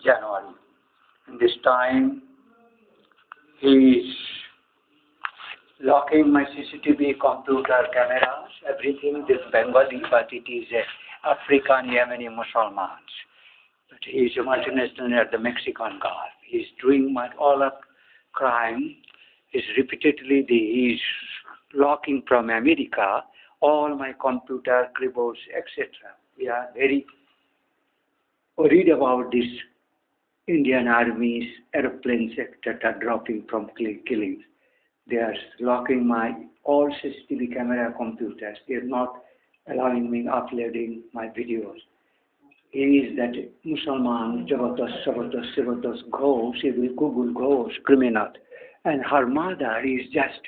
January. This time he is locking my CCTV, computer, cameras, everything. This Bengali, but it is African Yemeni Muslims. But he is a multinational at the Mexican Gulf. He is doing all of crime. He is locking from America all my computer, keyboards, etc. We are very worried about this Indian Army's aeroplanes, etc., dropping from killings. They are locking my all CCTV camera computers. They are not allowing me uploading my videos. He is that Musalman, Jabardast Ghosh, he will Google Ghosh, criminal. And her mother is just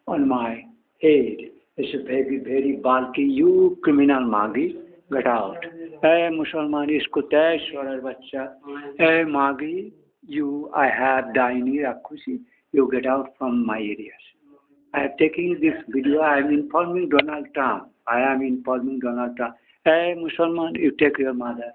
on my head. It's a very, very bulky, you criminal Magi, get out. Hey Musalman, isko tesh swarar bachcha. Hey Magi, you, I have Daini Rakhusi, you get out from my areas. I am taking this video, I am informing Donald Trump. Hey Musalman, you take your mother.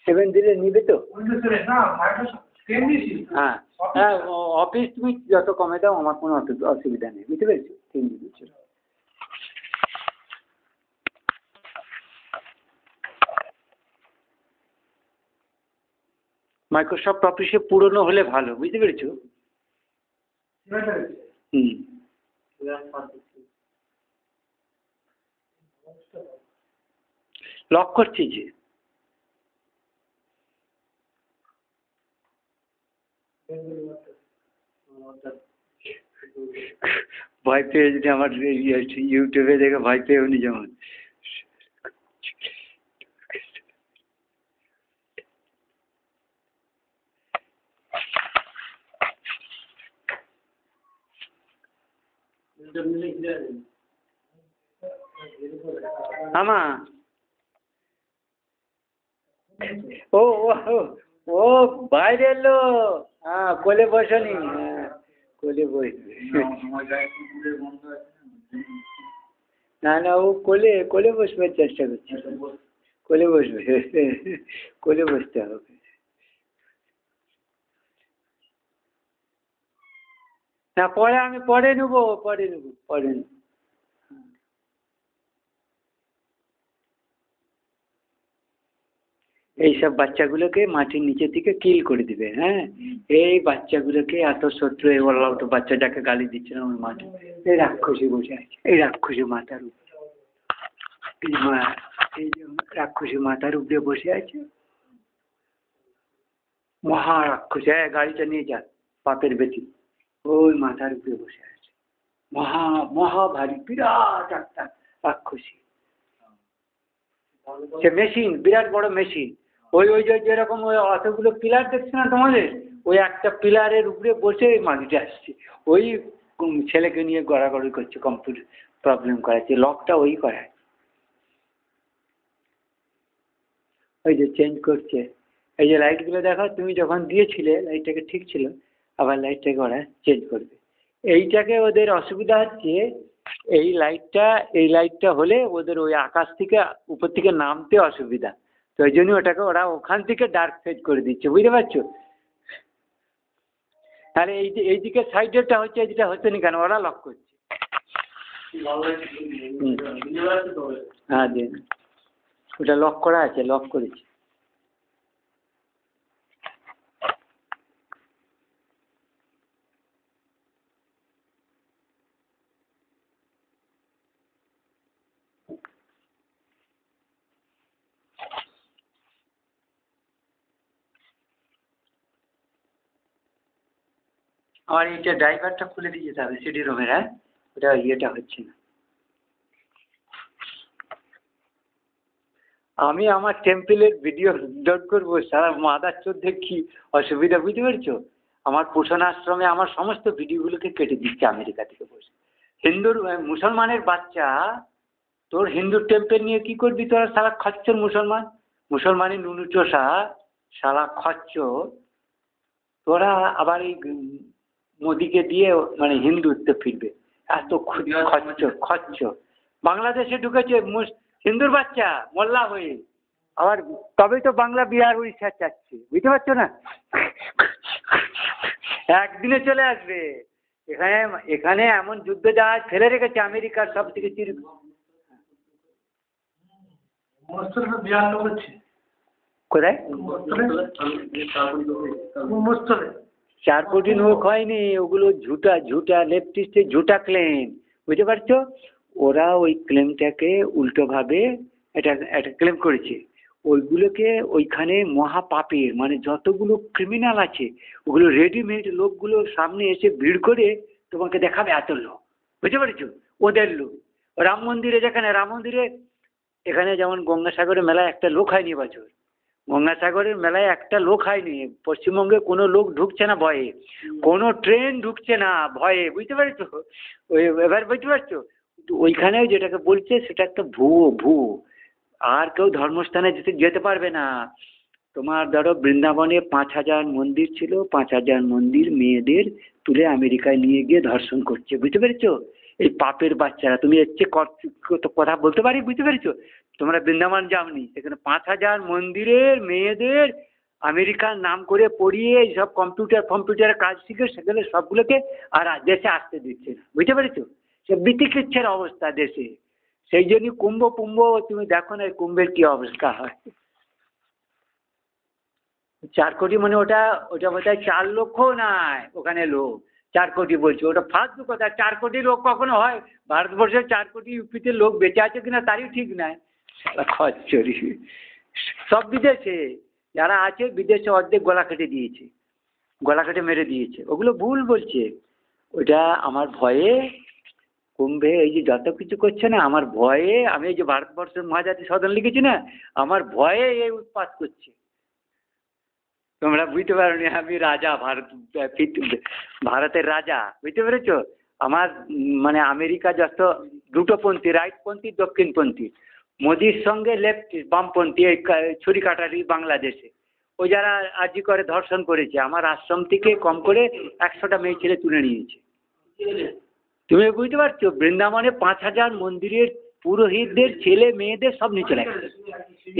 Seven দিলে নিবে তো হ্যাঁ হ্যাঁ office তুমি যত কমে দাও আমার কোনো অসুবিধা নেই বুঝতে পেরেছি 3 দিবি মাইক্রোসফট অফিসে পুরনো হলে ভালো বুঝতে পেরেছো লক করছি যে ভয় পেয়ে যদি আমার ইউটিউবে দেখে ভয় পেয়ে উনি যেমন আমা ও ও বাইরে এলো হ্যাঁ কোলে বসনি কোলে বসবে না না ও কোলে বসবার চেষ্টা করছে কোলে বসবে কোলে বসতে হবে না আমি পরে নেবো এইসব বাচ্চাগুলোকে মাটির নিচে থেকে কিল করে দিবে হ্যাঁ এই বাচ্চাগুলোকে এত শত্রু বললাম তো বাচ্চাটাকে গালি দিচ্ছিল আমার মাঠে এই রাক্ষসী বসে আছে এই রাক্ষসী মাথার উপরে এই যে রাক্ষসী মাথার উপরে বসে আছে মহা রাক্ষসী গাড়িটা নিয়ে যা পাপের বেটি ওই মাথার উপরে বসে আছে মহা ভারী বিরাট একটা রাক্ষসী সে মেশিন বিরাট বড় মেশিন ওই যেরকম ওই অতগুলো পিলার দেখছে না তোমাদের ওই একটা পিলারের উপরে বসে মাটিতে আসছে ওই ছেলেকে নিয়ে গড়াগড়ি করছে কম্পিউটার প্রবলেম করাচ্ছে লকটা ওই করায় ওই যে চেঞ্জ করছে এই যে লাইটগুলো দেখো তুমি যখন দিয়েছিলে লাইটটাকে ঠিক ছিল আবার লাইটটাকে ওরা চেঞ্জ করবে এইটাকে ওদের অসুবিধা হচ্ছে এই লাইটটা হলে ওদের ওই আকাশ থেকে উপর থেকে নামতে অসুবিধা তো ওই জন্য ওটাকে ওরা ওখান থেকে ডার্ক ফেজ করে দিচ্ছে বুঝতে পারছো তাহলে এইদিকে সাইডেরটা হচ্ছে এইটা হচ্ছে না কেন ওরা লক করছে হ্যাঁ দিন ওটা লক করা আছে লক করেছি আমার এইটা ড্রাইভারটা খুলে দিয়ে যেতে হবে সিডি রুমের হ্যাঁ ওটা ইয়েটা হচ্ছে না আমি আমার টেম্পলের ভিডিও আপলোড করবো সারা মাদার চোদ্দে কি অসুবিধা বুঝতে পারছো আমার পোষণ আশ্রমে আমার সমস্ত ভিডিওগুলোকে কেটে দিচ্ছে আমেরিকা থেকে বসে। হিন্দুর মুসলমানের বাচ্চা, তোর হিন্দুর টেম্পেল নিয়ে কি করবি তোরা? সারা খচ্চর মুসলমান, মুসলমানের নুনু চোষা, সারা খচ্চর। তোরা আবার এই মোদিকে দিয়ে মানে হিন্দুত্বে ফিরবে, এত খচ্চর খচ্চর। বাংলাদেশে ঢুকেছে হিন্দুর বাচ্চা মোল্লা হয়ে, আবার তবেই তো বাংলা বিহার উড়িষ্যা চাচ্ছে, বুঝতে পারছো না? একদিনে চলে আসবে। এখানে এখানে এমন যুদ্ধ জাহাজ ফেলে রেখেছে আমেরিকার সব থেকে কোথায় 4 কোটি লোক হয়নি, ওগুলো ঝুটা ঝুটা লেফটিস্টের ঝুটা ক্লেম, বুঝতে পারছো? ওরা ওই ক্লেমটাকে উল্টোভাবে এটা একটা ক্লেম করেছে। ওইগুলোকে ওইখানে মহাপাপের মানে যতগুলো ক্রিমিনাল আছে ওগুলো রেডিমেড লোকগুলো সামনে এসে ভিড় করে তোমাকে দেখাবে এত লোক, বুঝতে পেরেছো? ওদের লোক। রাম মন্দিরে যেখানে রাম মন্দিরে এখানে যেমন গঙ্গাসাগরের মেলায় একটা লোক হয়নি বছর, গঙ্গাসাগরের মেলায় একটা লোক হয়নি, পশ্চিমবঙ্গে কোনো লোক ঢুকছে না ভয়ে, কোনো ট্রেন ঢুকছে না ভয়ে, বুঝতে পেরেছো? ওই এবার বুঝতে পারছো? ওইখানে যেটাকে বলছে সেটা একটা ভুয়ো। আর কেউ ধর্মস্থানে যেতে পারবে না। তোমার ধরো বৃন্দাবনে 5000 মন্দির ছিল, 5000 মন্দির মেয়েদের তুলে আমেরিকায় নিয়ে গিয়ে ধর্ষণ করছে, বুঝতে পেরেছো? এই পাপের বাচ্চারা, তুমি এর চেয়ে কথা বলতে পারি, বুঝতে পেরেছো? তোমরা বৃন্দাবন যাওনি, সেখানে 5000 মন্দিরের মেয়েদের আমেরিকার নাম করে পড়িয়ে সব কম্পিউটারের কাজ শিখে সেখানে সবগুলোকে আর দেশে আসতে দিচ্ছে না, বুঝতে পেরেছো? সে বিতিকিচ্ছের অবস্থা দেশে। সেই জন্য কুম্ভ তুমি দেখো না কুম্ভের কি অবস্থা হয়। 4 কোটি মানে ওটা বোধহয় 4 লক্ষ নাই ওখানে লোক, 4 কোটি বলছে, ওটা ফালতু কথা। 4 কোটি লোক কখনো হয়? ভারতবর্ষে 4 কোটি ইউপিতে লোক বেঁচে আছে কিনা তারই ঠিক নাই। খচ্চরি সব বিদেশে যারা আছে, বিদেশে অর্ধেক গলা কেটে দিয়েছে, গলা কেটে মেরে দিয়েছে, ওগুলো ভুল বলছে। ওটা আমার ভয়ে কুম্ভে এই যে যত কিছু করছে না, আমার ভয়ে আমি এই যে ভারতবর্ষের মহাজাতি সদন লিখেছি না, আমার ভয়ে এই উৎপাত করছে। তোমরা বুঝতে পারোনি আমি রাজা, ভারতের রাজা, বুঝতে পেরেছো? আমার মানে আমেরিকা যত দুটোপন্থী, রাইটপন্থী দক্ষিণপন্থী, মোদির সঙ্গে লেফট বামপন্থী, এই ছুরি কাটারি বাংলাদেশে ওই যারা আর্জি করে ধর্ষণ করেছে, আমার আশ্রম থেকে কম করে 100টা মেয়ে ছেলে তুলে নিয়েছে। তুমি বুঝতে পারছো? বৃন্দাবনে 5000 মন্দিরের পুরোহিতদের ছেলে মেয়েদের সব নিচে রাখছে।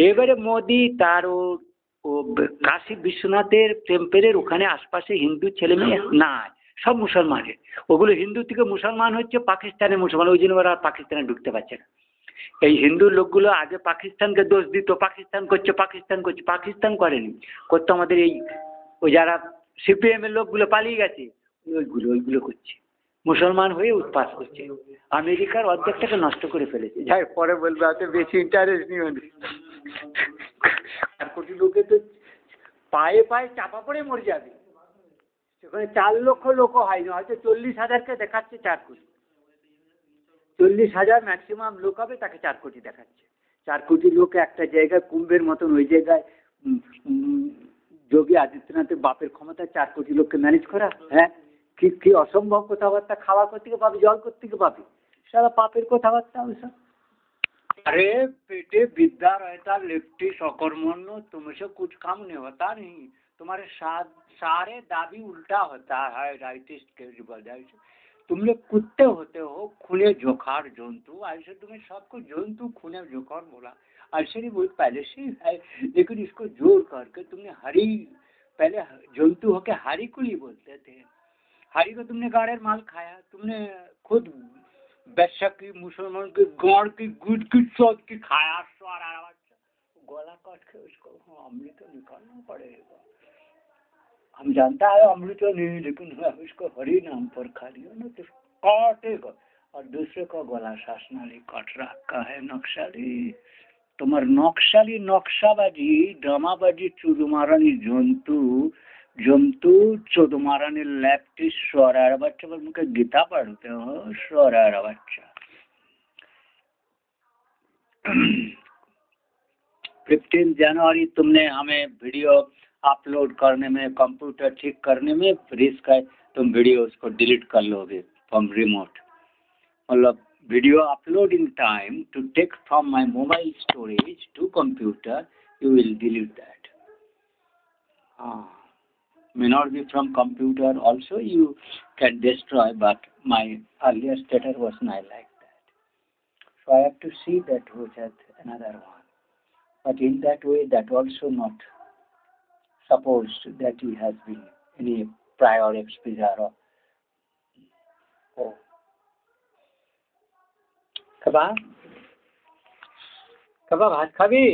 এবারে মোদি তার ও কাশী বিশ্বনাথের টেম্পেলের ওখানে আশপাশে হিন্দু ছেলে মেয়ে নাই, সব মুসলমানের। ওগুলো হিন্দু থেকে মুসলমান হচ্ছে, পাকিস্তানের মুসলমান, ওই জন্য ওরা আর পাকিস্তানে ঢুকতে পারছে না। এই হিন্দু লোকগুলো আগে পাকিস্তানকে দোষ দিত, পাকিস্তান করছে পাকিস্তান করছে, পাকিস্তান করেনি, করতো আমাদের এই ওই যারা সিপিএমের লোকগুলো পালিয়ে গেছে ওইগুলো করছে, মুসলমান হয়ে উৎপাত করছে, আমেরিকার অর্ধেকটাকে নষ্ট করে ফেলেছে। যাই পরে বলবে এত বেশি ইন্টারেস্ট নিও। 4 কোটি লোকে তো পায়ে পায়ে চাপা পড়ে মরে যাবে। সেখানে 4 লক্ষ লোক হয়নি, হয়তো 40,000কে দেখাচ্ছে 4 কোটি, 40,000 ম্যাক্সিমাম লোক হবে, তাকে 4 কোটি দেখাচ্ছে। 4 কোটি লোক একটা জায়গায় কুম্ভের মতন, ওই জায়গায় যোগী আদিত্যনাথের বাপের ক্ষমতা 4 কোটি লোককে ম্যানেজ করা। হ্যাঁ, কি অসম্ভব কথাবার্তা। খাওয়া কোথেকে পাবি, জল কোথেকে পাবি, সারা পাপের কথাবার্তা ওইসব। अरे बेटे विद्या रहता लेफ्टिस्ट अकर्मण्य, तुमसे कुछ काम नहीं होता, नहीं तुम्हारे सारे दाबी उल्टा होता है राइटिस्ट के बजाय। तुम लोग कुत्ते होते हो, खूने जोखार जंतु, ऐसे तुम्हें सबको जंतु खूने जोखार बोला, ऐसे नहीं बहुत पहले से है, लेकिन इसको जोड़ करके तुमने हरी, पहले जंतु होके हरी को ही बोलते थे, हरी को तुमने गाड़े माल खाया, तुमने खुद वैश्य की, मुसलमान की, गाड़ की, गुड़ की, चौथ की खाया, सारा गला काट के उसको अमृत निकालना पड़ेगा। हम जानता है अमृत नहीं, लेकिन उसको हरि नाम पर खा लिया ना तो काटेगा, और दूसरे का गला शासनाली काट रखा है नक्सली। তোমার নকশালি নকশাবাজি ড্রামাবাজি চুদুমারানি জন্তু চোদমারানি ল্যাপটি সরার বাচ্চা, मुझे गीता पढ़ते हो सरार बच्चा। 15 जनवरी तुमने हमें वीडियो अपलोड करने में, कंप्यूटर ठीक करने में रिस्क है, तुम वीडियो उसको डिलीट कर लोगे फ्रॉम रिमोट। मतलब video uploading time to take from my mobile storage to computer, you will delete that. May not be from computer also, you can destroy, but my earlier status was not like that. So I have to see that which has another one. But in that way, that also not supposed that he has been any prior exposure of. Oh. Kaba? Kaba bhat khabi?